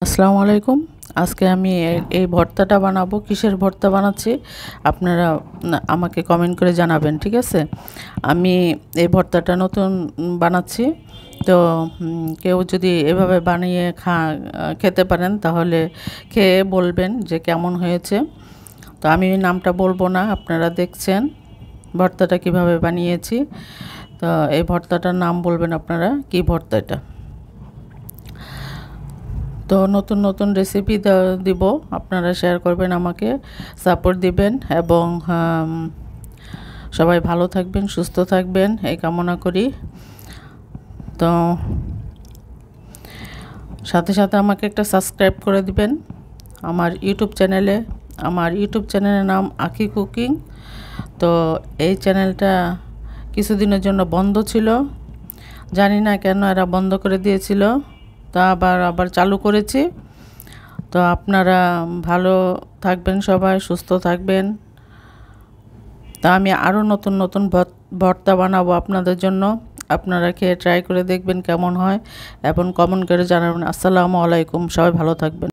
আসসালামু আলাইকুম। আজকে আমি এই ভর্তাটা বানাবো। কিসের ভর্তা বানাচ্ছি আপনারা আমাকে কমেন্ট করে জানাবেন, ঠিক আছে? আমি এই ভর্তাটা নতুন বানাচ্ছি। তো কেউ যদি এভাবে বানিয়ে খেতে পারেন তাহলে খেয়ে বলবেন যে কেমন হয়েছে। তো আমি নামটা বলবো না, আপনারা দেখছেন ভর্তাটা কিভাবে বানিয়েছি। তো এই ভর্তাটার নাম বলবেন আপনারা, কি ভর্তা এটা। তো নতুন নতুন রেসিপি দিব, আপনারা শেয়ার করবেন, আমাকে সাপোর্ট দিবেন এবং সবাই ভালো থাকবেন, সুস্থ থাকবেন এই কামনা করি। তো সাথে সাথে আমাকে একটা সাবস্ক্রাইব করে দিবেন আমার ইউটিউব চ্যানেলে। আমার ইউটিউব চ্যানেলের নাম আঁখি কুকিং। তো এই চ্যানেলটা কিছুদিনের জন্য বন্ধ ছিল, জানি না কেন এরা বন্ধ করে দিয়েছিল। তা আবার চালু করেছি। তো আপনারা ভালো থাকবেন, সবাই সুস্থ থাকবেন। তা আমি আরও নতুন নতুন ভর্তা বানাবো আপনাদের জন্য। আপনারা খেয়ে ট্রাই করে দেখবেন কেমন হয় এবং কমেন্ট করে জানাবেন। আসসালামু আলাইকুম, সবাই ভালো থাকবেন।